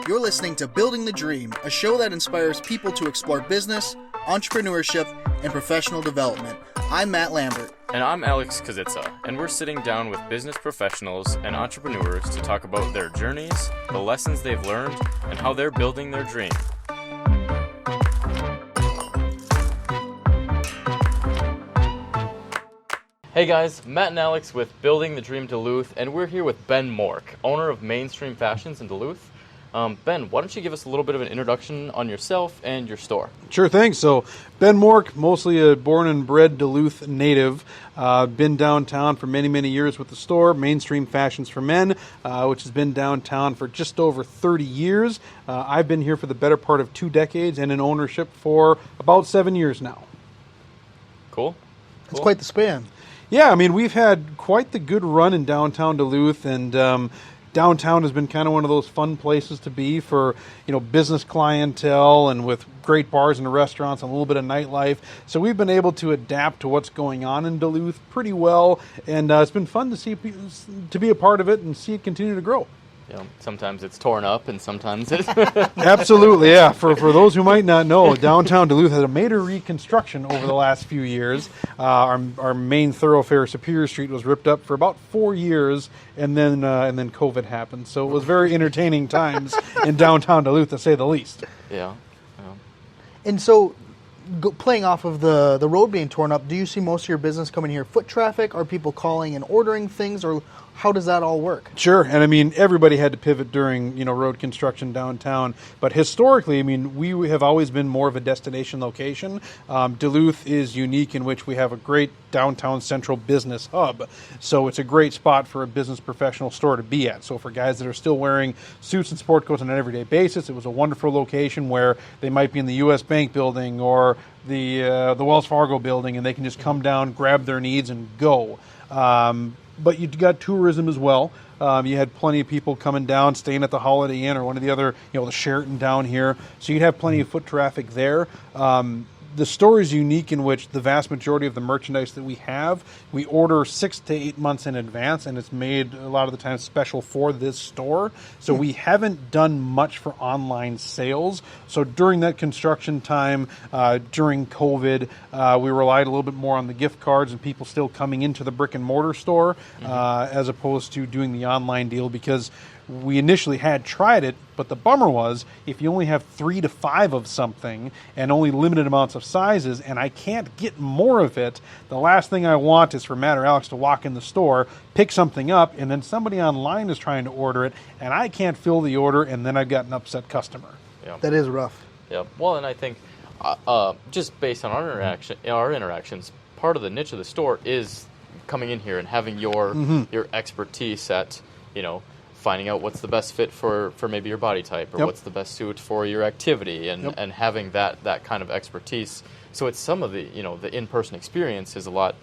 You're listening to Building the Dream, a show that inspires people to explore business, entrepreneurship, and professional development. I'm Matt Lambert. And I'm Alex Kazitsa, and we're sitting down with business professionals and entrepreneurs to talk about their journeys, the lessons they've learned, and how they're building their dream. Hey guys, Matt and Alex with Building the Dream Duluth, and we're here with Ben Mork, owner of Mainstream Fashions in Duluth. Ben, why don't you give us a little bit of an introduction on yourself and your store? Sure thing. So, Ben Mork, mostly a born and bred Duluth native. Been downtown for many, many years with the store, Mainstream Fashions for Men, which has been downtown for just over 30 years. I've been here for the better part of 2 decades and in ownership for about 7 years now. Cool. It's quite the span. Yeah, I mean, we've had quite the good run in downtown Duluth, and downtown has been kind of one of those fun places to be for, business clientele and with great bars and restaurants and a little bit of nightlife. So we've been able to adapt to what's going on in Duluth pretty well, and it's been fun to be a part of it and see it continue to grow. Sometimes it's torn up and sometimes it's... Absolutely, yeah. For those who might not know, downtown Duluth had a major reconstruction over the last few years. Our main thoroughfare, Superior Street, was ripped up for about 4 years, and then COVID happened. So it was very entertaining times in downtown Duluth, to say the least. Yeah. And so, playing off of the road being torn up, do you see most of your business coming here foot traffic? Are people calling and ordering things, or how does that all work? Sure, and I mean, everybody had to pivot during, road construction downtown. But historically, I mean, we have always been more of a destination location. Duluth is unique in which we have a great downtown central business hub. So it's a great spot for a business professional store to be at. So for guys that are still wearing suits and sport coats on an everyday basis, it was a wonderful location where they might be in the U.S. Bank building or the Wells Fargo building, and they can just come down, grab their needs, and go. But you got tourism as well. You had plenty of people coming down, staying at the Holiday Inn or one of the other, the Sheraton down here. So you'd have plenty of foot traffic there. The store is unique in which the vast majority of the merchandise that we have, we order 6 to 8 months in advance, and it's made a lot of the time special for this store. So we haven't done much for online sales. So during that construction time, during COVID, we relied a little bit more on the gift cards and people still coming into the brick and mortar store as opposed to doing the online deal, because we initially had tried it, but the bummer was if you only have 3 to 5 of something and only limited amounts of sizes and I can't get more of it, the last thing I want is for Matt or Alex to walk in the store, pick something up, and then somebody online is trying to order it and I can't fill the order, and then I've got an upset customer. Yeah. That is rough. Yeah. Well, and I think just based on our interactions, part of the niche of the store is coming in here and having your expertise at, finding out what's the best fit for maybe your body type, or what's the best suit for your activity, and having that kind of expertise. So it's some of the the in-person experience is a lot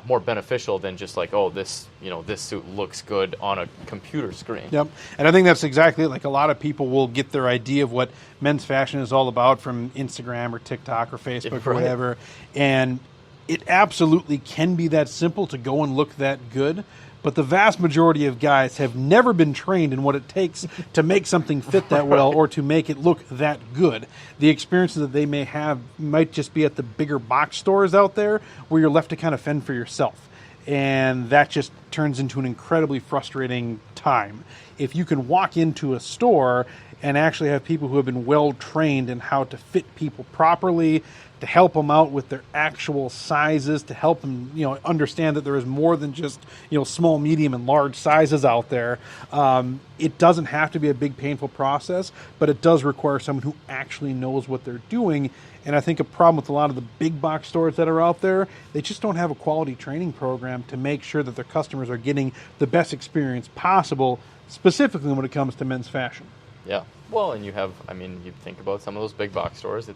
more beneficial than just like, this suit looks good on a computer screen. Yep, and I think that's exactly it. Like, a lot of people will get their idea of what men's fashion is all about from Instagram or TikTok or Facebook or whatever, and it absolutely can be that simple to go and look that good. But the vast majority of guys have never been trained in what it takes to make something fit that well or to make it look that good. The experiences that they may have might just be at the bigger box stores out there where you're left to kind of fend for yourself. And that just turns into an incredibly frustrating time. If you can walk into a store and actually have people who have been well trained in how to fit people properly, to help them out with their actual sizes, to help them, understand that there is more than just, small, medium, and large sizes out there. It doesn't have to be a big, painful process, but it does require someone who actually knows what they're doing. And I think a problem with a lot of the big box stores that are out there, they just don't have a quality training program to make sure that their customers are getting the best experience possible, specifically when it comes to men's fashion. Yeah. Well, and you think about some of those big box stores,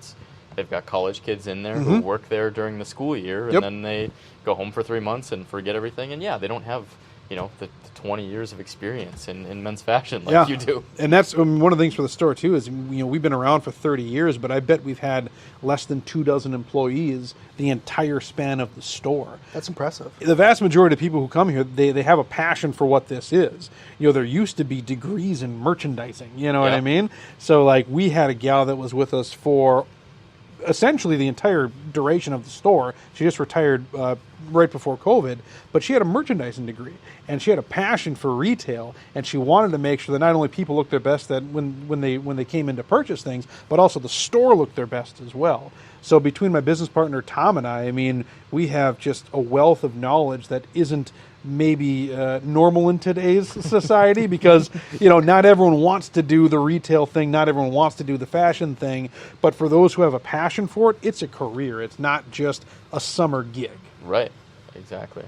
they've got college kids in there who work there during the school year, and then they go home for 3 months and forget everything. And they don't have the 20 years of experience in men's fashion like you do. And that's one of the things for the store too is we've been around for 30 years, but I bet we've had less than 24 employees the entire span of the store. That's impressive. The vast majority of people who come here, they have a passion for what this is. There used to be degrees in merchandising, you know what I mean? So like we had a gal that was with us for essentially the entire duration of the store. She just retired right before COVID, but she had a merchandising degree and she had a passion for retail, and she wanted to make sure that not only people looked their best that when they came in to purchase things, but also the store looked their best as well. So between my business partner Tom and I mean, we have just a wealth of knowledge that isn't maybe normal in today's society because not everyone wants to do the retail thing, not everyone wants to do the fashion thing, but for those who have a passion for it, it's a career. It's not just a summer gig. Right, exactly.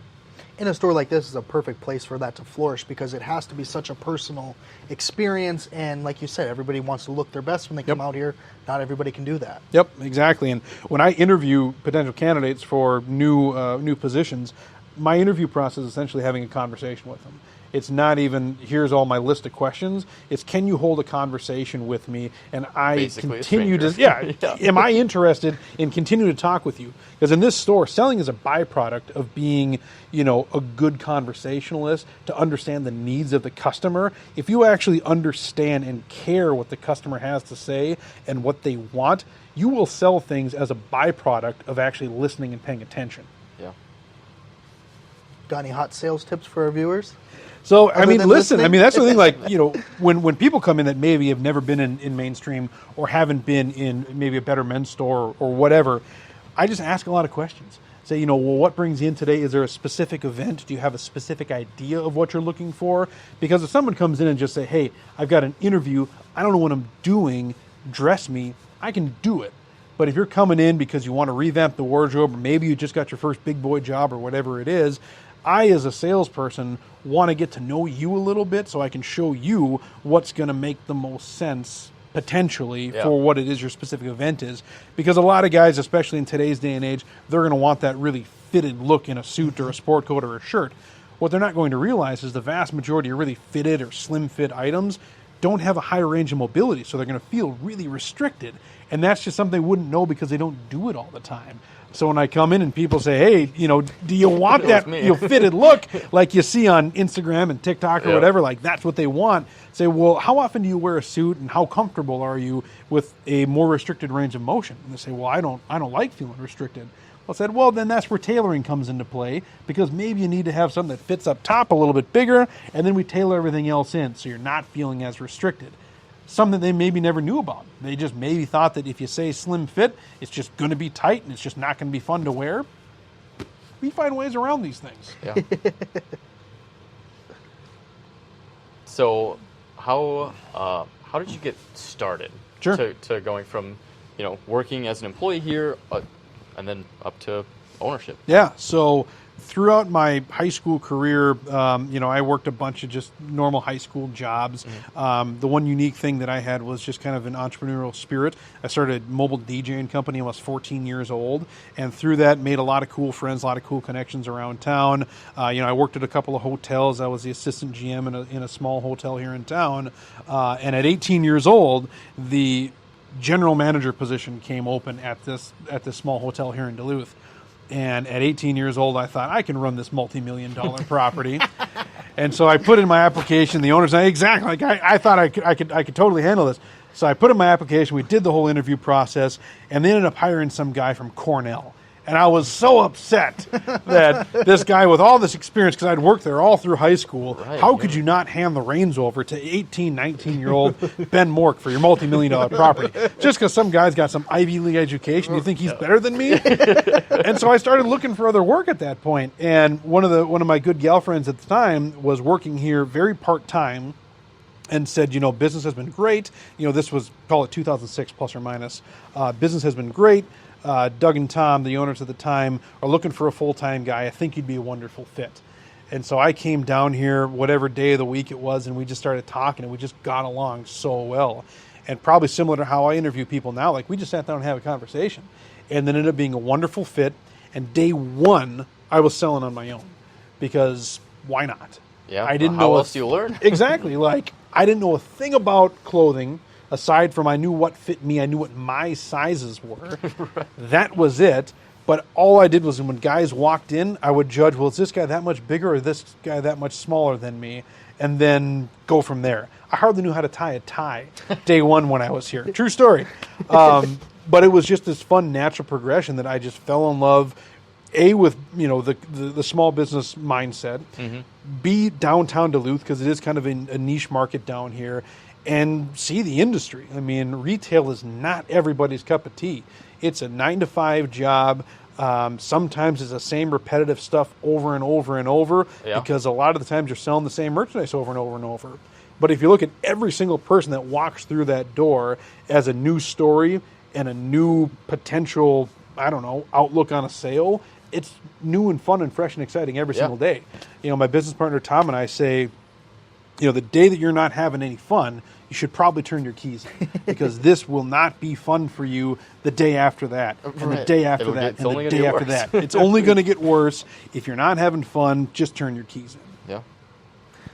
In a store like this is a perfect place for that to flourish because it has to be such a personal experience, and like you said, everybody wants to look their best when they come out here. Not everybody can do that. Yep, exactly. And when I interview potential candidates for new positions, my interview process is essentially having a conversation with them. It's not even, here's all my list of questions. It's, can you hold a conversation with me? And I Basically continue to, am I interested in continuing to talk with you? Because in this store, selling is a byproduct of being, a good conversationalist, to understand the needs of the customer. If you actually understand and care what the customer has to say and what they want, you will sell things as a byproduct of actually listening and paying attention. Yeah. Got any hot sales tips for our viewers? So, I mean, listen, that's the thing, like, when people come in that maybe have never been in mainstream or haven't been in maybe a better men's store or whatever, I just ask a lot of questions. Say, well, what brings you in today? Is there a specific event? Do you have a specific idea of what you're looking for? Because if someone comes in and just say, hey, I've got an interview, I don't know what I'm doing, dress me, I can do it. But if you're coming in because you want to revamp the wardrobe, or maybe you just got your first big boy job or whatever it is, I, as a salesperson, want to get to know you a little bit so I can show you what's going to make the most sense potentially for what it is your specific event is. Because a lot of guys, especially in today's day and age, they're going to want that really fitted look in a suit or a sport coat or a shirt. What they're not going to realize is the vast majority of really fitted or slim fit items don't have a high range of mobility, so they're going to feel really restricted. And that's just something they wouldn't know because they don't do it all the time. So when I come in and people say, hey, do you want that fitted look like you see on Instagram and TikTok or whatever, like that's what they want. Say, well, how often do you wear a suit and how comfortable are you with a more restricted range of motion? And they say, well, I don't like feeling restricted. Well, I said, well, then that's where tailoring comes into play, because maybe you need to have something that fits up top a little bit bigger, and then we tailor everything else in so you're not feeling as restricted. Something they maybe never knew about. They just maybe thought that if you say slim fit, it's just going to be tight and it's just not going to be fun to wear. We find ways around these things. Yeah. So, how did you get started? Sure. To going from, working as an employee here, and then up to ownership. Yeah. So throughout my high school career, I worked a bunch of just normal high school jobs. The one unique thing that I had was just kind of an entrepreneurial spirit. I started a mobile DJing company when I was 14 years old, and through that made a lot of cool friends, a lot of cool connections around town. I worked at a couple of hotels. I was the assistant GM in a small hotel here in town. And at 18 years old, the general manager position came open at this small hotel here in Duluth. And at 18 years old, I thought, I can run this multi-million-dollar property. And so I put in my application. The owner said, exactly, like I thought I could totally handle this. So I put in my application. We did the whole interview process, and they ended up hiring some guy from Cornell. And I was so upset that this guy with all this experience, because I'd worked there all through high school, how could you not hand the reins over to 18, 19-year-old Ben Mork for your multi-million-dollar property? Just because some guy's got some Ivy League education, you think he's better than me? And so I started looking for other work at that point. And one of my good gal friends at the time was working here very part-time, and said, business has been great. This was, call it 2006 plus or minus. Business has been great. Doug and Tom, the owners at the time, are looking for a full-time guy. I think you'd be a wonderful fit. And so I came down here, whatever day of the week it was, and we just started talking, and we just got along so well. And probably similar to how I interview people now, like we just sat down and had a conversation. And then ended up being a wonderful fit. And day one, I was selling on my own. Because why not? Yeah. I didn't How know else do you learn? Exactly. Like, I didn't know a thing about clothing aside from I knew what fit me. I knew what my sizes were. Right. That was it. But all I did was when guys walked in, I would judge, well, is this guy that much bigger or this guy that much smaller than me? And then go from there. I hardly knew how to tie a tie day one when I was here. True story. But it was just this fun, natural progression that I just fell in love, A, with the small business mindset, B, downtown Duluth, because it is kind of a niche market down here, and C, the industry. I mean, retail is not everybody's cup of tea. It's a 9-to-5 job. Sometimes it's the same repetitive stuff over and over and over because a lot of the times you're selling the same merchandise over and over and over. But if you look at every single person that walks through that door as a new story and a new potential, outlook on a sale, it's new and fun and fresh and exciting every single day. My business partner Tom and I say, the day that you're not having any fun, you should probably turn your keys in because this will not be fun for you the day after that, and the day after that, and the day after that. It's only going to get worse. If you're not having fun, just turn your keys in. Yeah.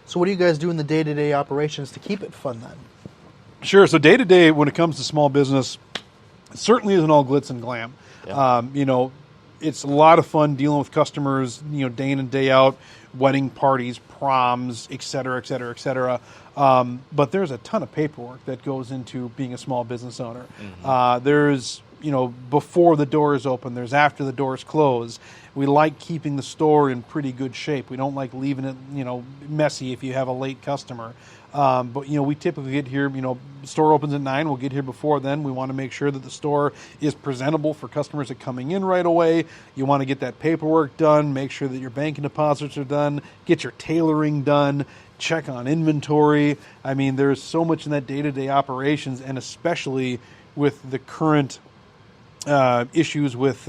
So what do you guys do in the day-to-day operations to keep it fun then? Sure. So day-to-day, when it comes to small business, it certainly isn't all glitz and glam. Yeah. It's a lot of fun dealing with customers, day in and day out, wedding parties, proms, et cetera, et cetera, et cetera. But there's a ton of paperwork that goes into being a small business owner. There's, before the doors open, there's after the doors close. We like keeping the store in pretty good shape. We don't like leaving it, messy if you have a late customer. But, we typically get here, store opens at 9. We'll get here before then. We want to make sure that the store is presentable for customers that are coming in right away. You want to get that paperwork done, make sure that your banking deposits are done, get your tailoring done, check on inventory. I mean, there's so much in that day-to-day operations, and especially with the current issues with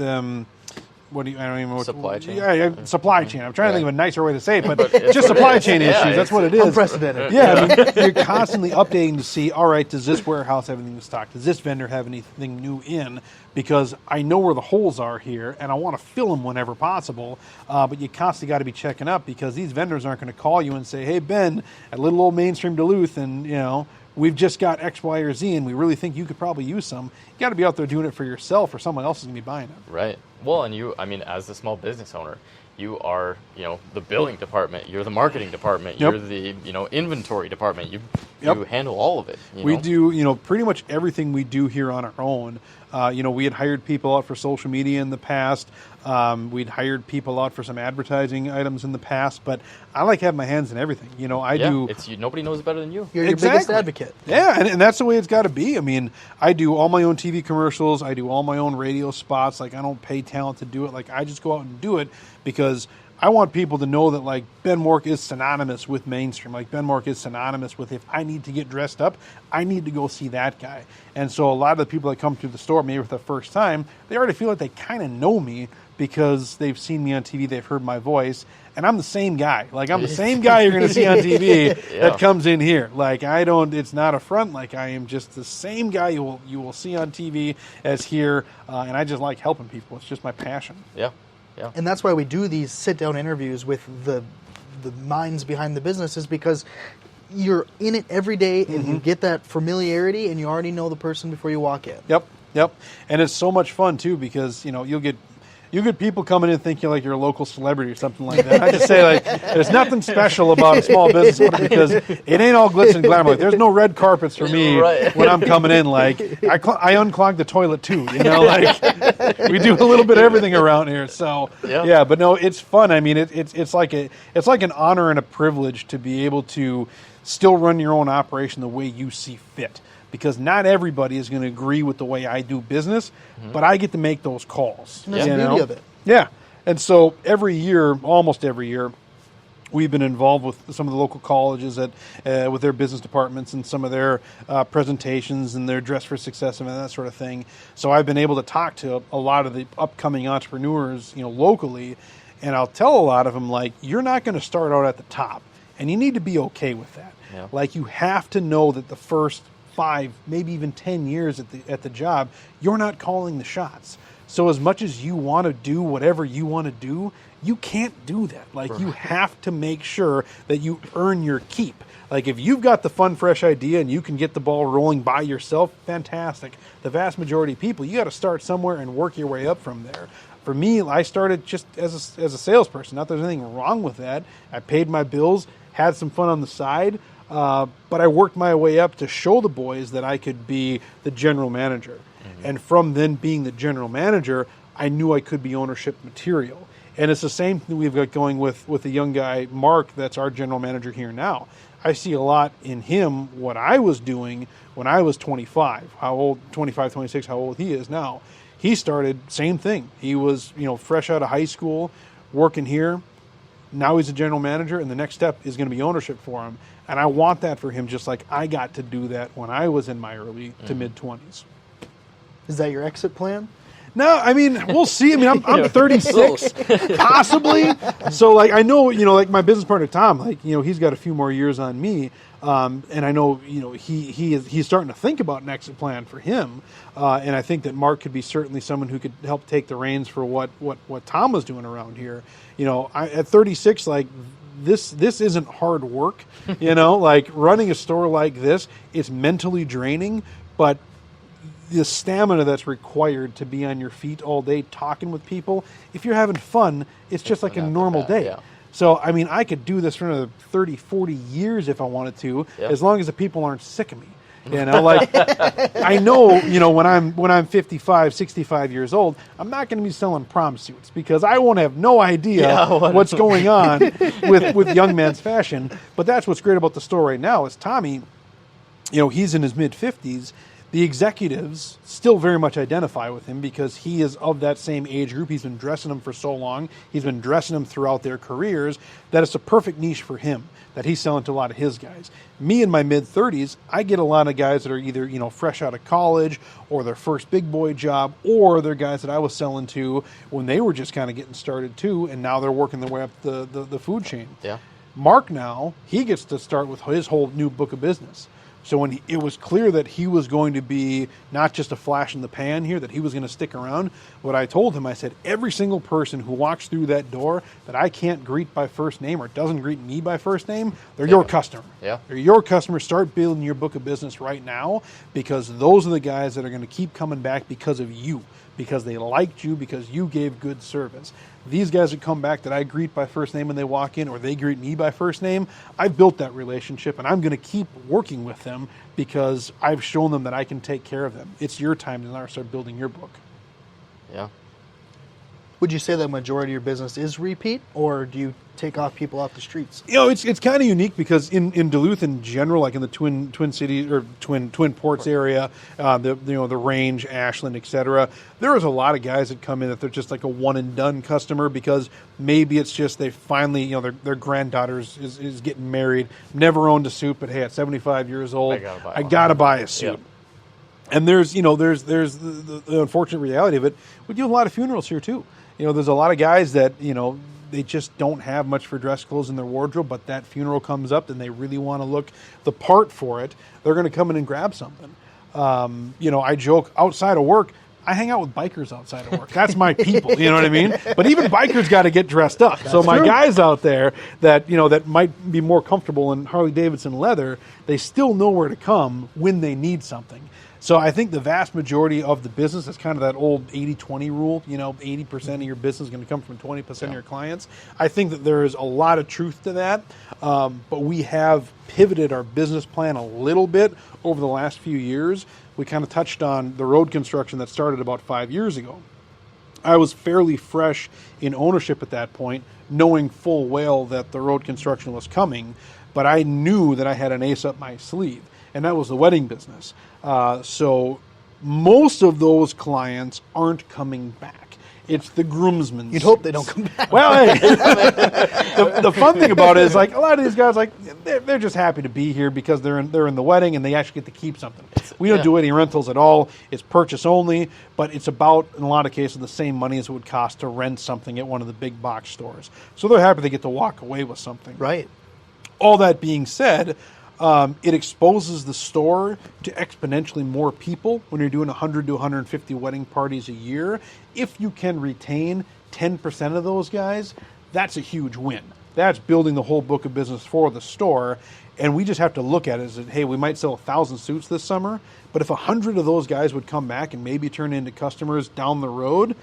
I don't even know supply chain. Yeah, supply chain. I'm trying to think of a nicer way to say it, but just supply chain issues. That's what it is. Unprecedented. Yeah, I mean, you're constantly updating to see, all right, does this warehouse have anything in stock? Does this vendor have anything new in? Because I know where the holes are here, and I want to fill them whenever possible. But you constantly got to be checking up because these vendors aren't going to call you and say, hey, Ben, at little old mainstream Duluth, and, we've just got X, Y, or Z, and we really think you could probably use some. You got to be out there doing it for yourself, or someone else is going to be buying it. Right. Well, and as the small business owner, you are, the billing department. You're the marketing department. Yep. You're the, inventory department. You handle all of it. We do, pretty much everything we do here on our own. We had hired people out for social media in the past. We'd hired people out for some advertising items in the past, but I like having my hands in everything. I do. Nobody knows better than you. You're your biggest advocate. Yeah, and that's the way it's got to be. I mean, I do all my own TV commercials. I do all my own radio spots. Like, I don't pay talent to do it. Like, I just go out and do it because I want people to know that, like, Ben Mork is synonymous with mainstream. Like, Ben Mork is synonymous with, if I need to get dressed up, I need to go see that guy. And so a lot of the people that come through the store, maybe for the first time, they already feel like they kind of know me because they've seen me on TV, they've heard my voice, and I'm the same guy. Like, I'm the same guy you're going to see on TV that comes in here. Like, it's not a front. Like, I am just the same guy you will see on TV as here, and I just like helping people. It's just my passion. Yeah. Yeah. And that's why we do these sit-down interviews with the minds behind the business, is because you're in it every day and you get that familiarity and you already know the person before you walk in. Yep. And it's so much fun, too, because, you'll get people coming in thinking like you're a local celebrity or something like that. I just say, like, there's nothing special about a small business owner because it ain't all glitz and glamour. Like, there's no red carpets for me when I'm coming in. Like, I unclog the toilet too. Like, we do a little bit of everything around here. So yeah, but no, it's fun. I mean, it's like an honor and a privilege to be able to still run your own operation the way you see fit. Because not everybody is going to agree with the way I do business, but I get to make those calls. And that's the beauty of it. Yeah. And so almost every year, we've been involved with some of the local colleges with their business departments and some of their presentations and their Dress for Success and that sort of thing. So I've been able to talk to a lot of the upcoming entrepreneurs, locally, and I'll tell a lot of them, like, you're not going to start out at the top, and you need to be okay with that. Yeah. Like, you have to know that the first 5, maybe even 10 years at the job, you're not calling the shots. So as much as you want to do whatever you want to do, you can't do that. Like, you have to make sure that you earn your keep. Like, if you've got the fun, fresh idea and you can get the ball rolling by yourself, fantastic. The vast majority of people, you got to start somewhere and work your way up from there. For me, I started just as a salesperson. Not that there's anything wrong with that. I paid my bills, had some fun on the side, but I worked my way up to show the boys that I could be the general manager. And from then being the general manager, I knew I could be ownership material. And it's the same thing we've got going with the young guy, Mark, that's our general manager here now. I see a lot in him what I was doing when I was 25. 26, how old he is now. He started, same thing. He was, fresh out of high school, working here. Now he's a general manager, and the next step is going to be ownership for him. And I want that for him, just like I got to do that when I was in my early to mid-20s. Is that your exit plan? No, I mean, we'll see. I mean, I'm 36, possibly. So, like, I know, like my business partner, Tom, like, he's got a few more years on me. And I know, he's starting to think about an exit plan for him. And I think that Mark could be certainly someone who could help take the reins for what Tom was doing around here. At 36, like, this isn't hard work, like running a store like this, it's mentally draining, but the stamina that's required to be on your feet all day talking with people, if you're having fun, it's just like a normal day. Yeah. So, I mean, I could do this for another 30, 40 years if I wanted to, as long as the people aren't sick of me. Like, I know, when I'm 55, 65 years old, I'm not going to be selling prom suits because I won't have no idea what's going on with young man's fashion. But that's what's great about the store right now is Tommy, he's in his mid-50s. The executives still very much identify with him because he is of that same age group. He's been dressing them for so long. He's been dressing them throughout their careers that it's a perfect niche for him that he's selling to a lot of his guys. Me in my mid-30s, I get a lot of guys that are either, fresh out of college or their first big boy job, or they're guys that I was selling to when they were just kind of getting started too, and now they're working their way up the food chain. Yeah. Mark now, he gets to start with his whole new book of business. So when it was clear that he was going to be not just a flash in the pan here, that he was going to stick around, what I told him, I said, every single person who walks through that door that I can't greet by first name or doesn't greet me by first name, they're your customer. Yeah. They're your customer. Start building your book of business right now because those are the guys that are going to keep coming back because of you, because they liked you, because you gave good service. These guys that come back that I greet by first name when they walk in or they greet me by first name, I've built that relationship and I'm going to keep working with them because I've shown them that I can take care of them. It's your time to now start building your book. Yeah. Would you say the majority of your business is repeat, or do you take off people off the streets? It's kind of unique because in Duluth in general, like in the Twin Cities or Twin Ports area, the Range, Ashland, etc. There is a lot of guys that come in that they're just like a one and done customer because maybe it's just they finally their granddaughter is getting married, never owned a suit, but hey, at 75 years old, I gotta buy a suit. Yep. And there's the unfortunate reality of it. We do a lot of funerals here too. There's a lot of guys that, they just don't have much for dress clothes in their wardrobe, but that funeral comes up and they really want to look the part for it. They're going to come in and grab something. I joke outside of work, I hang out with bikers outside of work. That's my people, you know what I mean? But even bikers got to get dressed up. That's so my true. Guys out there that, that might be more comfortable in Harley-Davidson leather, they still know where to come when they need something. So I think the vast majority of the business is kind of that old 80-20 rule. 80% of your business is going to come from 20% of your clients. I think that there is a lot of truth to that, but we have pivoted our business plan a little bit over the last few years. We kind of touched on the road construction that started about 5 years ago. I was fairly fresh in ownership at that point, knowing full well that the road construction was coming, but I knew that I had an ace up my sleeve, and that was the wedding business. So most of those clients aren't coming back. It's the groomsmen. You'd hope they don't come back. Well, hey, the fun thing about it is like a lot of these guys, like they're just happy to be here because they're in the wedding and they actually get to keep something. We don't do any rentals at all. It's purchase only, but it's about in a lot of cases the same money as it would cost to rent something at one of the big box stores. So they're happy they get to walk away with something. Right. All that being said, It exposes the store to exponentially more people when you're doing 100 to 150 wedding parties a year. If you can retain 10% of those guys, that's a huge win. That's building the whole book of business for the store. And we just have to look at it as, hey, we might sell 1,000 suits this summer, but if 100 of those guys would come back and maybe turn into customers down the road,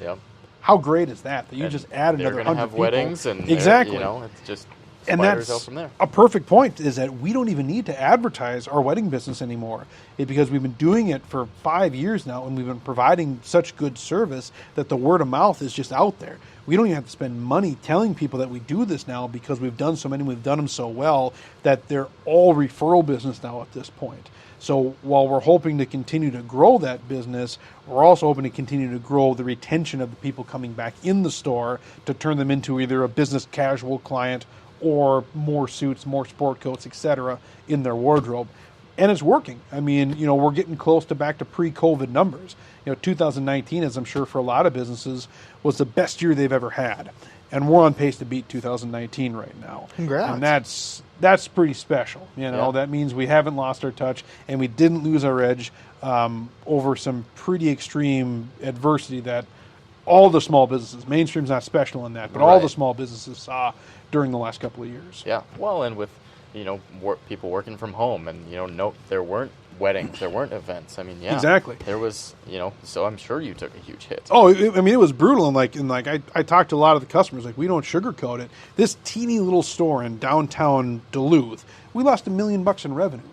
how great is that? That you just add another 100 have people. Weddings and exactly. It's just and spiders that's out from there. a perfect point, is that we don't even need to advertise our wedding business anymore, because we've been doing it for 5 years now, and we've been providing such good service that the word of mouth is just out there. We don't even have to spend money telling people that we do this now, because we've done so many, we've done them so well that they're all referral business now at this point. So while we're hoping to continue to grow that business, we're also hoping to continue to grow the retention of the people coming back in the store to turn them into either a business casual client or more suits, more sport coats, etc. in their wardrobe. And it's working. I mean, we're getting close to back to pre-COVID numbers. 2019, as I'm sure for a lot of businesses, was the best year they've ever had. And we're on pace to beat 2019 right now. Congrats. And that's pretty special. That means we haven't lost our touch, and we didn't lose our edge over some pretty extreme adversity that all the small businesses, mainstream's not special in that, but all the small businesses saw during the last couple of years. Yeah. Well, and with people working from home, and no, there weren't weddings, there weren't events. I mean, exactly. There was, so I'm sure you took a huge hit. Oh, it was brutal, and I talked to a lot of the customers. Like, we don't sugarcoat it. This teeny little store in downtown Duluth, we lost $1 million in revenue.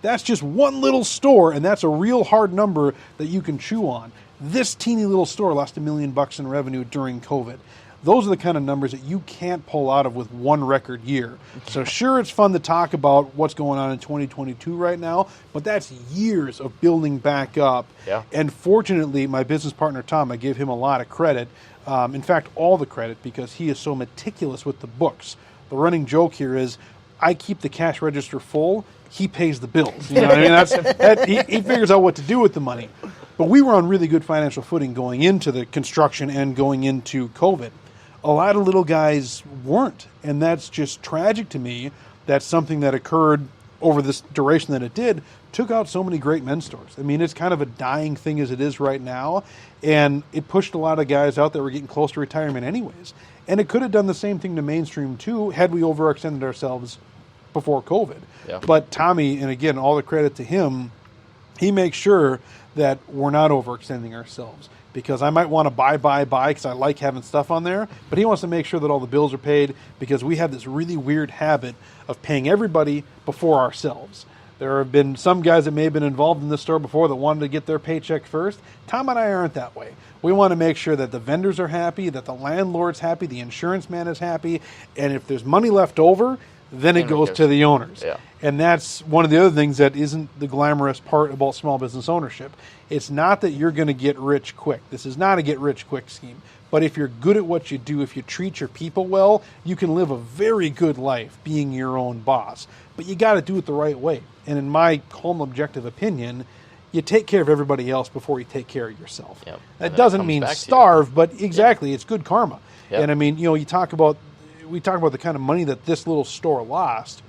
That's just one little store, and that's a real hard number that you can chew on. This teeny little store lost $1 million in revenue during COVID. Those are the kind of numbers that you can't pull out of with one record year. So sure, it's fun to talk about what's going on in 2022 right now, but that's years of building back up. Yeah. And fortunately, my business partner, Tom, I give him a lot of credit. In fact, all the credit, because he is so meticulous with the books. The running joke here is, I keep the cash register full, he pays the bills. You know what I mean? He figures out what to do with the money. But we were on really good financial footing going into the construction and going into COVID. A lot of little guys weren't, and that's just tragic to me. That's something that occurred over this duration that it did, took out so many great men's stores. I mean, it's kind of a dying thing as it is right now, and it pushed a lot of guys out that were getting close to retirement anyways. And it could have done the same thing to mainstream too, had we overextended ourselves before COVID. Yeah. But Tommy, and again, all the credit to him, he makes sure that we're not overextending ourselves. Because I might want to buy because I like having stuff on there, but he wants to make sure that all the bills are paid, because we have this really weird habit of paying everybody before ourselves. There have been some guys that may have been involved in this store before that wanted to get their paycheck first. Tom and I aren't that way. We want to make sure that the vendors are happy, that the landlord's happy, the insurance man is happy, and if there's money left over, then it goes to the owners. Yeah. And that's one of the other things that isn't the glamorous part about small business ownership. It's not that you're going to get rich quick. This is not a get rich quick scheme. But if you're good at what you do, if you treat your people well, you can live a very good life being your own boss. But you got to do it the right way. And in my calm, objective opinion, you take care of everybody else before you take care of yourself. Yep. That doesn't mean starve, but exactly, it's good karma. Yep. And I mean, we talk about the kind of money that this little store lost.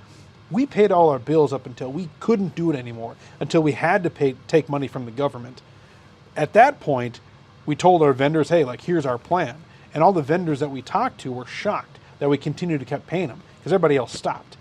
We paid all our bills up until we couldn't do it anymore, until we had to take money from the government. At that point, we told our vendors, hey, here's our plan. And all the vendors that we talked to were shocked that we continued to keep paying them, because everybody else stopped.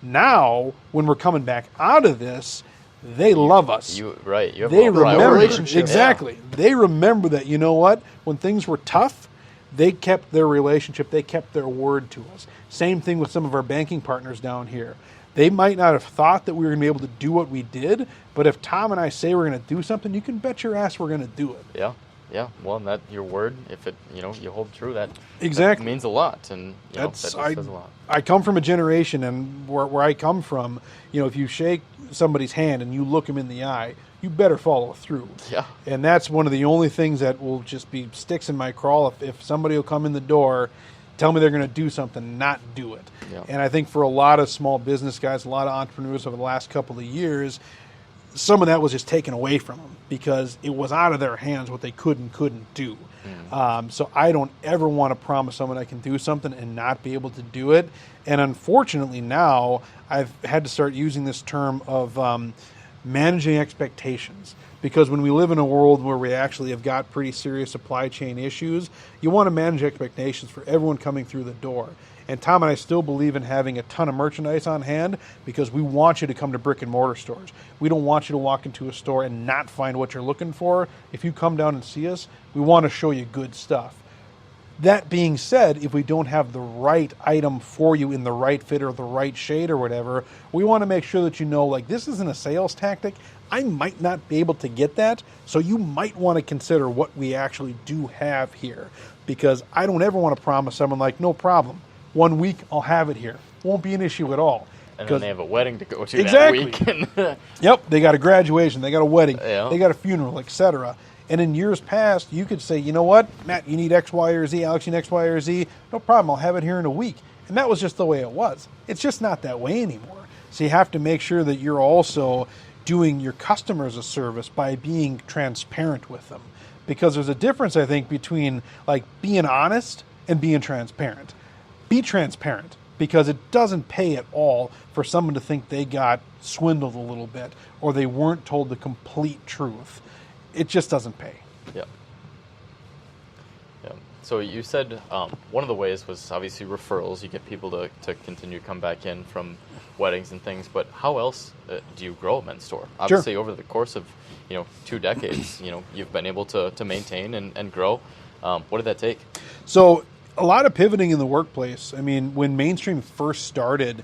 Now, when we're coming back out of this, they love us. You have they a remember relationship. exactly. Yeah. They remember that. You know what? When things were tough, they kept their relationship. They kept their word to us. Same thing with some of our banking partners down here. They might not have thought that we were going to be able to do what we did, but if Tom and I say we're going to do something, you can bet your ass we're going to do it. Yeah. Yeah, well, and that your word, if it you hold true, that exactly that means a lot, and that just says a lot. I come from a generation, and where I come from, if you shake somebody's hand and you look them in the eye, you better follow through. Yeah, and that's one of the only things that will just be sticks in my craw. If somebody will come in the door, tell me they're going to do something, not do it. Yeah. And I think for a lot of small business guys, a lot of entrepreneurs over the last couple of years, some of that was just taken away from them because it was out of their hands what they could and couldn't do. So I don't ever want to promise someone I can do something and not be able to do it. And unfortunately now I've had to start using this term of managing expectations, because when we live in a world where we actually have got pretty serious supply chain issues, you want to manage expectations for everyone coming through the door. And Tom and I still believe in having a ton of merchandise on hand because we want you to come to brick and mortar stores. We don't want you to walk into a store and not find what you're looking for. If you come down and see us, we want to show you good stuff. That being said, if we don't have the right item for you in the right fit or the right shade or whatever, we want to make sure that you know, like, this isn't a sales tactic. I might not be able to get that, so you might want to consider what we actually do have here, because I don't ever want to promise someone, like, no problem. 1 week, I'll have it here. Won't be an issue at all. And then they have a wedding to go to exactly. that week. Yep, they got a graduation, they got a wedding, Yeah. they got a funeral, etc. And in years past, you could say, you know what, Matt, you need X, Y, or Z, Alex, you need X, Y, or Z. No problem, I'll have it here in a week. And that was just the way it was. It's just not that way anymore. So you have to make sure that you're also doing your customers a service by being transparent with them. Because there's a difference, I think, between like being honest and being transparent. Be transparent, because it doesn't pay at all for someone to think they got swindled a little bit or they weren't told the complete truth. It just doesn't pay. Yeah. So you said one of the ways was obviously referrals. You get people to continue to come back in from weddings and things. But how else do you grow a men's store? Obviously, Sure. over the course of 2 decades, you've been able to maintain and grow. What did that take? So a lot of pivoting in the workplace. I mean, when mainstream first started,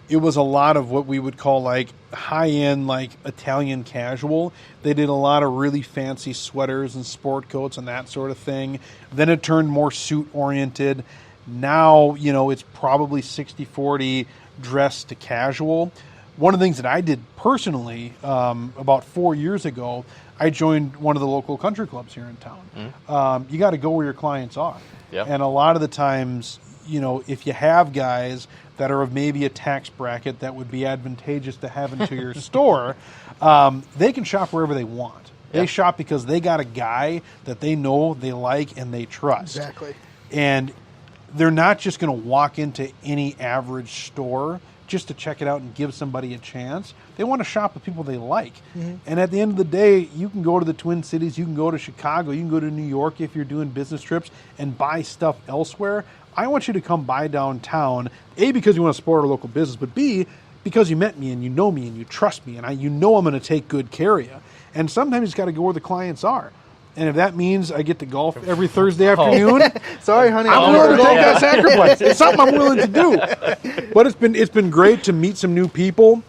it was a lot of what we would call like high-end, like Italian casual. They did a lot of really fancy sweaters and sport coats and that sort of thing. Then it turned more suit-oriented. Now, it's probably 60-40 dress to casual. One of the things that I did personally about 4 years ago, I joined one of the local country clubs here in town. You got to go where your clients are. Yep. And a lot of the times, if you have guys that are of maybe a tax bracket that would be advantageous to have into your store, they can shop wherever they want. They shop because they got a guy that they know, they like, and they trust. Exactly. And they're not just going to walk into any average store just to check it out and give somebody a chance. They want to shop with people they like. Mm-hmm. And at the end of the day, you can go to the Twin Cities, you can go to Chicago, you can go to New York if you're doing business trips and buy stuff elsewhere. I want you to come by downtown, A, because you want to support our local business, but B, because you met me and you know me and you trust me and I'm going to take good care of you. And sometimes you just got to go where the clients are. And if that means I get to golf every Thursday afternoon, sorry, honey, I'm willing to take that sacrifice. It's something I'm willing to do. But it's been great to meet some new people.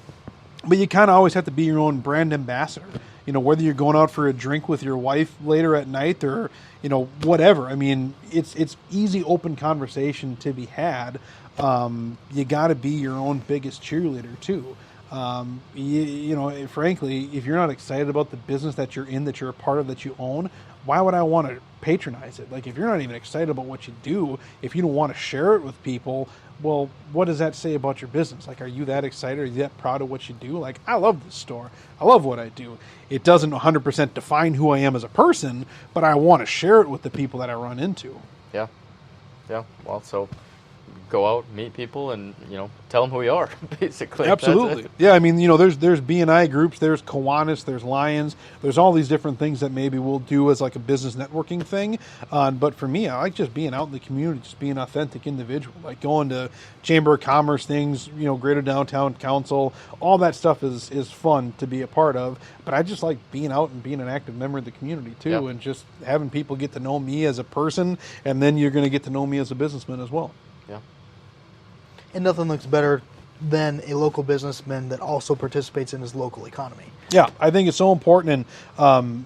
But you kind of always have to be your own brand ambassador. Whether you're going out for a drink with your wife later at night or whatever. I mean, it's easy, open conversation to be had. You got to be your own biggest cheerleader too. Frankly, if you're not excited about the business that you're in, that you're a part of, that you own, why would I want to patronize it? Like, if you're not even excited about what you do, if you don't want to share it with people, well, what does that say about your business? Like, are you that excited? Are you that proud of what you do? Like, I love this store. I love what I do. It doesn't 100% define who I am as a person, but I want to share it with the people that I run into. Yeah. Well, so go out, meet people, and tell them who you are, basically. Absolutely. Yeah, I mean, there's B&I groups, there's Kiwanis, there's Lions, there's all these different things that maybe we'll do as like a business networking thing. But for me, I like just being out in the community, just being an authentic individual, like going to Chamber of Commerce things, Greater Downtown Council, all that stuff is fun to be a part of. But I just like being out and being an active member of the community too, and just having people get to know me as a person, and then you're going to get to know me as a businessman as well. Yeah. And nothing looks better than a local businessman that also participates in his local economy. Yeah, I think it's so important. And,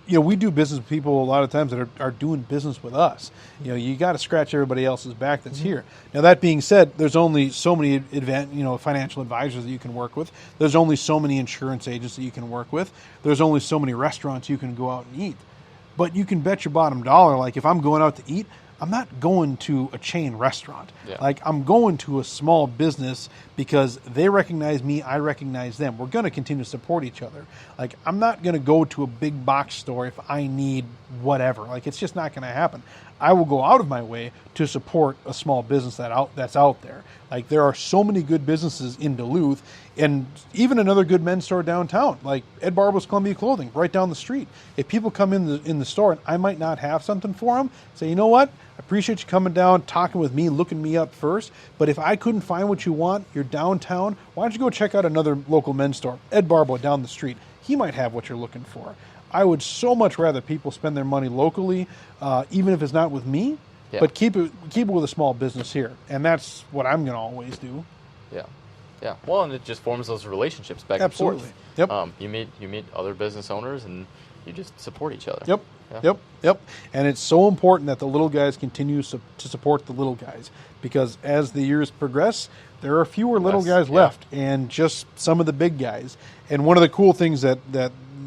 we do business with people a lot of times that are doing business with us. You got to scratch everybody else's back that's here. Now, that being said, there's only so many financial advisors that you can work with. There's only so many insurance agents that you can work with. There's only so many restaurants you can go out and eat. But you can bet your bottom dollar, like if I'm going out to eat, I'm not going to a chain restaurant. Yeah. Like, I'm going to a small business because they recognize me, I recognize them. We're going to continue to support each other. Like, I'm not going to go to a big box store if I need whatever. Like, it's just not going to happen. I will go out of my way to support a small business that's out there. Like, there are so many good businesses in Duluth, and even another good men's store downtown, like Ed Barbo's Columbia Clothing, right down the street. If people come in the store and I might not have something for them, say, you know what? I appreciate you coming down, talking with me, looking me up first. But if I couldn't find what you want, you're downtown, why don't you go check out another local men's store, Ed Barbo down the street. He might have what you're looking for. I would so much rather people spend their money locally, even if it's not with me, but keep it with a small business here. And that's what I'm going to always do. Yeah. Yeah. Well, and it just forms those relationships back Absolutely. and forth. Yep. You meet other business owners and you just support each other. Yep. Yeah. Yep. And it's so important that the little guys continue to support the little guys, because as the years progress, there are fewer little guys left and just some of the big guys. And one of the cool things that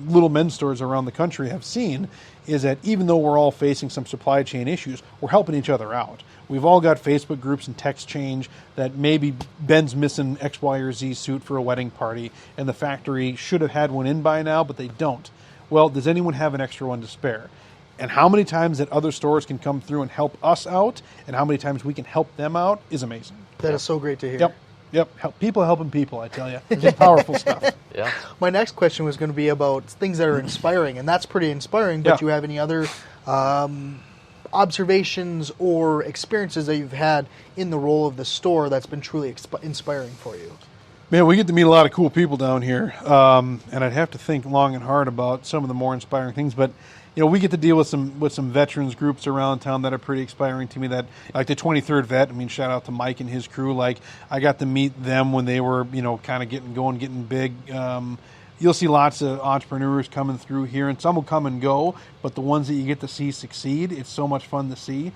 little men's stores around the country have seen is that even though we're all facing some supply chain issues, we're helping each other out. We've all got Facebook groups and text change that maybe Ben's missing X, Y, or Z suit for a wedding party, and the factory should have had one in by now, but they don't. Well, does anyone have an extra one to spare? And how many times that other stores can come through and help us out, and how many times we can help them out is amazing. That is so great to hear. Yep. People helping people, I tell you. It's just powerful stuff. Yeah. My next question was going to be about things that are inspiring, and that's pretty inspiring, but Yeah. you have any other observations or experiences that you've had in the role of the store that's been truly inspiring for you? Man, we get to meet a lot of cool people down here, and I'd have to think long and hard about some of the more inspiring things. But we get to deal with some veterans groups around town that are pretty inspiring to me. That, like the 23rd Vet. I mean, shout out to Mike and his crew. Like, I got to meet them when they were kind of getting big. You'll see lots of entrepreneurs coming through here, and some will come and go. But the ones that you get to see succeed, it's so much fun to see.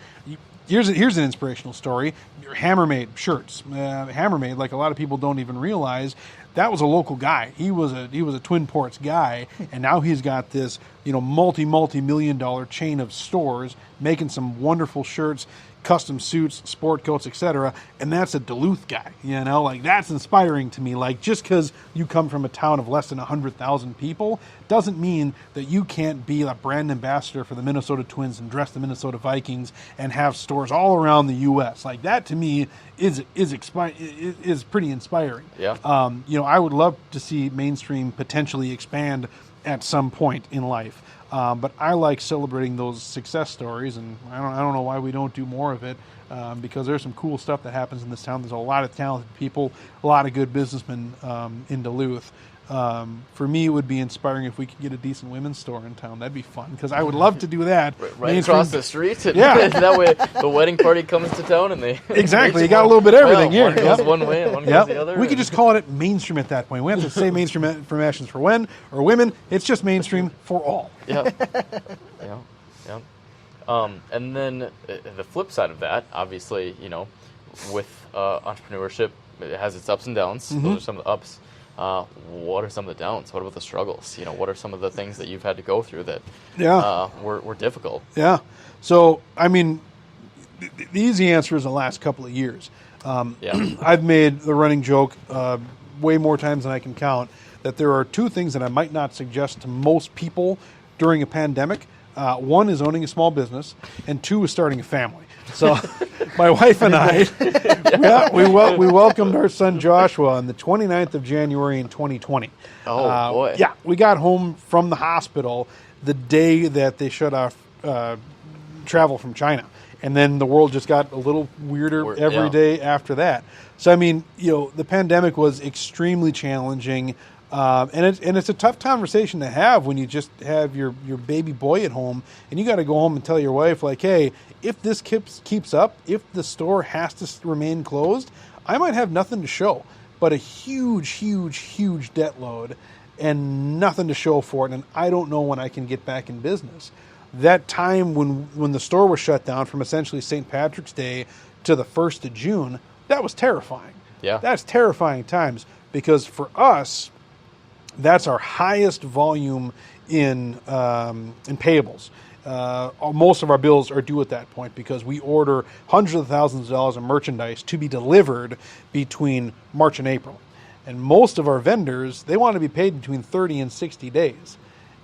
Here's an inspirational story. Hammermade shirts. Hammermade, like a lot of people don't even realize, that was a local guy. He was a Twin Ports guy, and now he's got this multi-million-dollar chain of stores making some wonderful shirts, custom suits, sport coats, etc. And that's a Duluth guy. Like, that's inspiring to me. Like, just because you come from a town of less than 100,000 people doesn't mean that you can't be a brand ambassador for the Minnesota Twins and dress the Minnesota Vikings and have stores all around the U.S. Like, that to me is pretty inspiring. Yeah. I would love to see mainstream potentially expand at some point in life. But I like celebrating those success stories, and I don't know why we don't do more of it, because there's some cool stuff that happens in this town. There's a lot of talented people, a lot of good businessmen in Duluth. For me, it would be inspiring if we could get a decent women's store in town. That'd be fun, because I would love to do that. Right across the street. And Yeah. that way the wedding party comes to town and they... Exactly. You got a little bit of everything here. One goes one way and one goes the other. We could just call it mainstream at that point. We don't have to say mainstream information for men or women. It's just mainstream for all. Yeah. And then the flip side of that, obviously, with entrepreneurship, it has its ups and downs. Mm-hmm. Those are some of the ups. What are some of the downs? What about the struggles? What are some of the things that you've had to go through that were difficult? Yeah. So, I mean, the easy answer is the last couple of years. I've made the running joke way more times than I can count that there are two things that I might not suggest to most people during a pandemic. One is owning a small business, and two is starting a family. So my wife and I, we welcomed our son Joshua on the 29th of January in 2020. Oh, boy. Yeah, we got home from the hospital the day that they shut off travel from China. And then the world just got a little weirder every day after that. So, I mean, the pandemic was extremely challenging. And it's a tough conversation to have when you just have your baby boy at home, and you got to go home and tell your wife, like, hey, if this keeps up, if the store has to remain closed, I might have nothing to show but a huge debt load and nothing to show for it, and I don't know when I can get back in business. That time when the store was shut down from essentially St. Patrick's Day to the 1st of June, that was terrifying. Yeah. That's terrifying times, because for us, that's our highest volume in payables. most of our bills are due at that point because we order hundreds of thousands of dollars of merchandise to be delivered between March and April. And most of our vendors, they want to be paid between 30 and 60 days.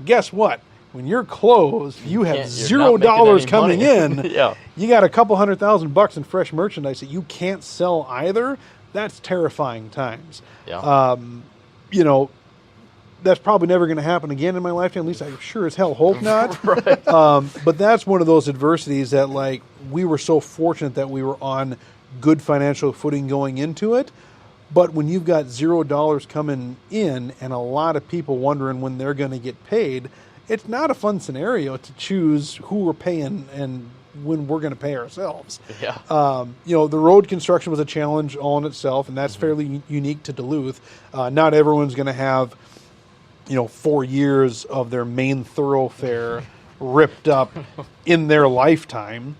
Guess what? When you're closed, you have $0 coming in. Yeah. You got a couple $100,000 in fresh merchandise that you can't sell either. That's terrifying times. Yeah. That's probably never going to happen again in my lifetime. At least I sure as hell hope not. Right. But that's one of those adversities that, like, we were so fortunate that we were on good financial footing going into it. But when you've got $0 coming in and a lot of people wondering when they're going to get paid, it's not a fun scenario to choose who we're paying and when we're going to pay ourselves. Yeah. The road construction was a challenge all in itself, and that's fairly unique to Duluth. Not everyone's going to have 4 years of their main thoroughfare ripped up in their lifetime.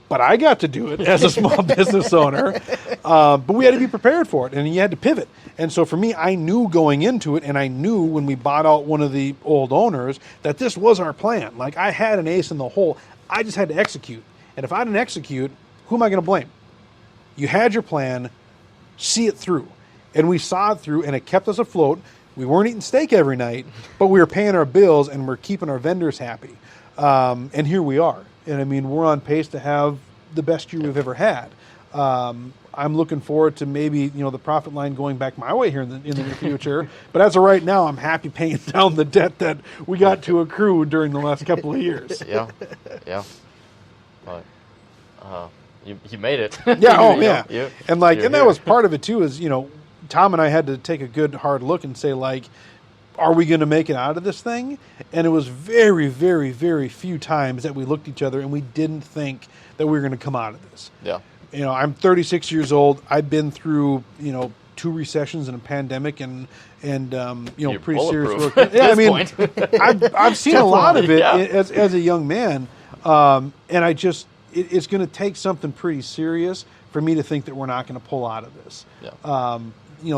But I got to do it as a small business owner. But we had to be prepared for it, and you had to pivot. And so for me, I knew going into it, and I knew when we bought out one of the old owners that this was our plan. Like, I had an ace in the hole. I just had to execute. And if I didn't execute, who am I going to blame? You had your plan, see it through. And we saw it through, and it kept us afloat. We weren't eating steak every night, but we were paying our bills, and we're keeping our vendors happy. And here we are. And, I mean, we're on pace to have the best year we've ever had. I'm looking forward to maybe, the profit line going back my way here in the near future. But as of right now, I'm happy paying down the debt that we got to accrue during the last couple of years. Yeah. But you made it. Yeah. And that was part of it too. Is Tom and I had to take a good hard look and say, like, are we going to make it out of this thing? And it was very, very, very few times that we looked at each other and we didn't think that we were going to come out of this. Yeah. I'm 36 years old. I've been through, 2 recessions and a pandemic and You're pretty serious bulletproof work. at this point. I've seen a lot of it Yeah. as a young man. And it's going to take something pretty serious for me to think that we're not going to pull out of this. Yeah.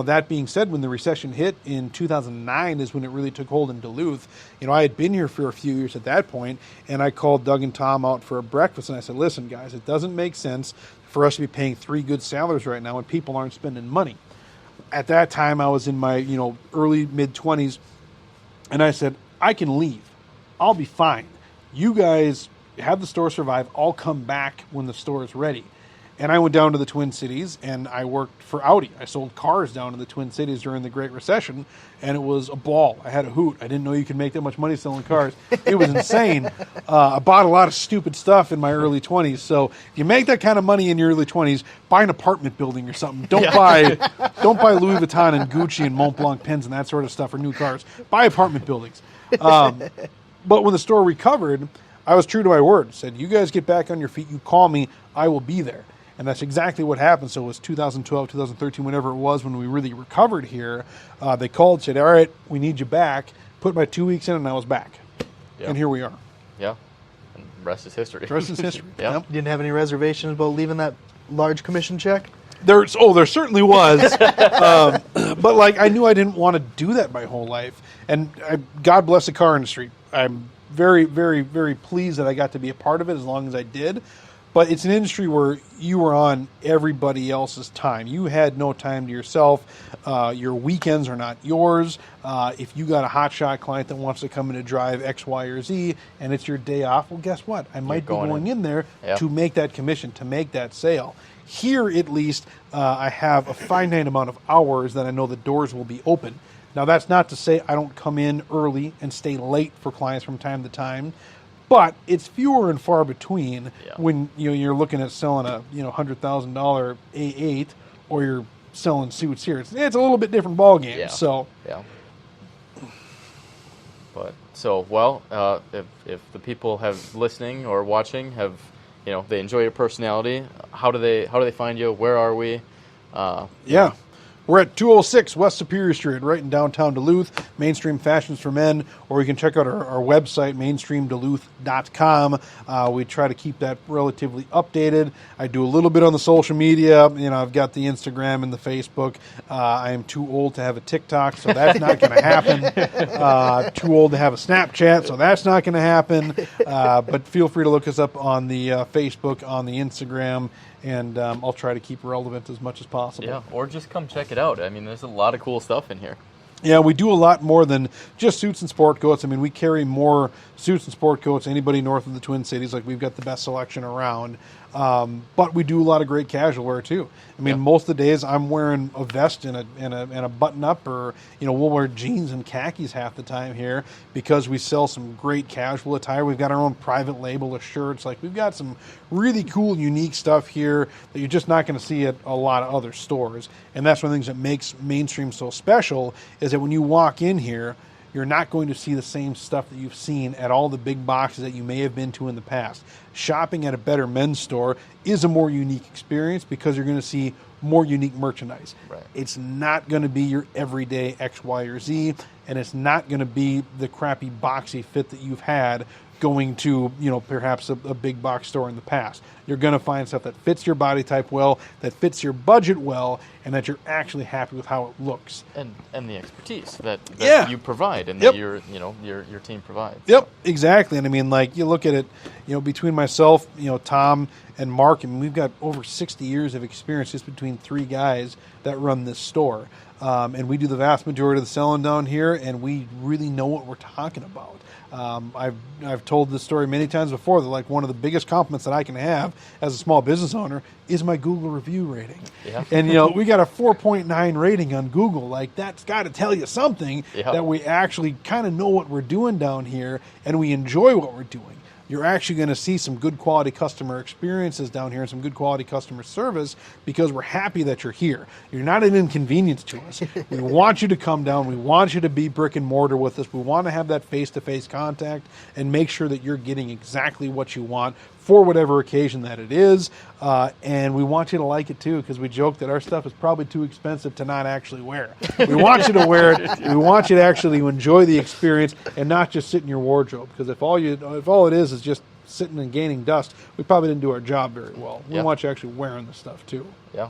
That being said, when the recession hit in 2009 is when it really took hold in Duluth. I had been here for a few years at that point, and I called Doug and Tom out for a breakfast, and I said, listen, guys, it doesn't make sense for us to be paying 3 good salaries right now when people aren't spending money. At that time, I was in my, early, mid-20s, and I said, I can leave. I'll be fine. You guys have the store survive. I'll come back when the store is ready. And I went down to the Twin Cities, and I worked for Audi. I sold cars down in the Twin Cities during the Great Recession, and it was a ball. I had a hoot. I didn't know you could make that much money selling cars. It was insane. I bought a lot of stupid stuff in my early 20s. So if you make that kind of money in your early 20s, buy an apartment building or something. Don't buy Louis Vuitton and Gucci and Mont Blanc pens and that sort of stuff for new cars. Buy apartment buildings. But when the store recovered, I was true to my word. Said, you guys get back on your feet. You call me. I will be there. And that's exactly what happened. So it was 2012, 2013, whenever it was when we really recovered here. They called, said, all right, we need you back. Put my 2 weeks in, and I was back. Yeah. And here we are. Yeah. And the rest is history. The rest is history. Yeah. Yep. You didn't have any reservations about leaving that large commission check? There certainly was. But, I knew I didn't want to do that my whole life. And God bless the car industry. I'm very, very, very pleased that I got to be a part of it as long as I did. But it's an industry where you were on everybody else's time. You had no time to yourself. Your weekends are not yours. If you got a hotshot client that wants to come in to drive X, Y, or Z, and it's your day off, well, guess what? I might be going in there to make that commission, to make that sale. Here, at least, I have a finite amount of hours that I know the doors will be open. Now, that's not to say I don't come in early and stay late for clients from time to time. But it's fewer and far between when you're looking at selling a $100,000 A8 or you're selling suits here. It's a little bit different ballgame. Yeah. So But if the people have listening or watching have they enjoy your personality, how do they find you? Where are we? We're at 206 West Superior Street, right in downtown Duluth, Mainstream Fashions for Men, or you can check out our website, mainstreamduluth.com. We try to keep that relatively updated. I do a little bit on the social media. I've got the Instagram and the Facebook. I am too old to have a TikTok, so that's not going to happen. Too old to have a Snapchat, so that's not going to happen. But feel free to look us up on the Facebook, on the Instagram, and I'll try to keep relevant as much as possible. Yeah, or just come check it out. I mean, there's a lot of cool stuff in here. Yeah, we do a lot more than just suits and sport coats. I mean, we carry more suits and sport coats than anybody north of the Twin Cities. Like, we've got the best selection around. But we do a lot of great casual wear too. I mean, most of the days I'm wearing a vest and a button up, or we'll wear jeans and khakis half the time here because we sell some great casual attire. We've got our own private label of shirts. Like, we've got some really cool, unique stuff here that you're just not going to see at a lot of other stores. And that's one of the things that makes Mainstream so special, is that when you walk in here, you're not going to see the same stuff that you've seen at all the big boxes that you may have been to in the past. Shopping at a better men's store is a more unique experience because you're going to see more unique merchandise. Right. It's not going to be your everyday X, Y, or Z, and it's not going to be the crappy boxy fit that you've had going to, perhaps a big box store in the past. You're going to find stuff that fits your body type well, that fits your budget well, and that you're actually happy with how it looks. And the expertise that Yeah. you provide and Yep. that your team provides. Yep, exactly. And I mean, like, you look at it, between myself, Tom and Mark, I mean, we've got over 60 years of experience just between three guys that run this store. And we do the vast majority of the selling down here, and we really know what we're talking about. I've told this story many times before that, like, one of the biggest compliments that I can have as a small business owner is my Google review rating. Yeah. And we got a 4.9 rating on Google. Like, that's got to tell you something, Yeah. that we actually kind of know what we're doing down here and we enjoy what we're doing. You're actually going to see some good quality customer experiences down here and some good quality customer service because we're happy that you're here. You're not an inconvenience to us. We want you to come down. We want you to be brick and mortar with us. We want to have that face-to-face contact and make sure that you're getting exactly what you want for whatever occasion that it is. And we want you to like it too, because we joke that our stuff is probably too expensive to not actually wear. We want you to wear it. We want you to actually enjoy the experience and not just sit in your wardrobe. Because if all it is just sitting and gaining dust, we probably didn't do our job very well. We Yeah. want you actually wearing the stuff too. Yeah.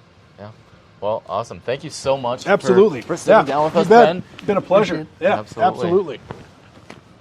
Well, awesome. Thank you so much Absolutely. for sitting down with us, Ben. Been a pleasure. Yeah, Appreciate it. absolutely.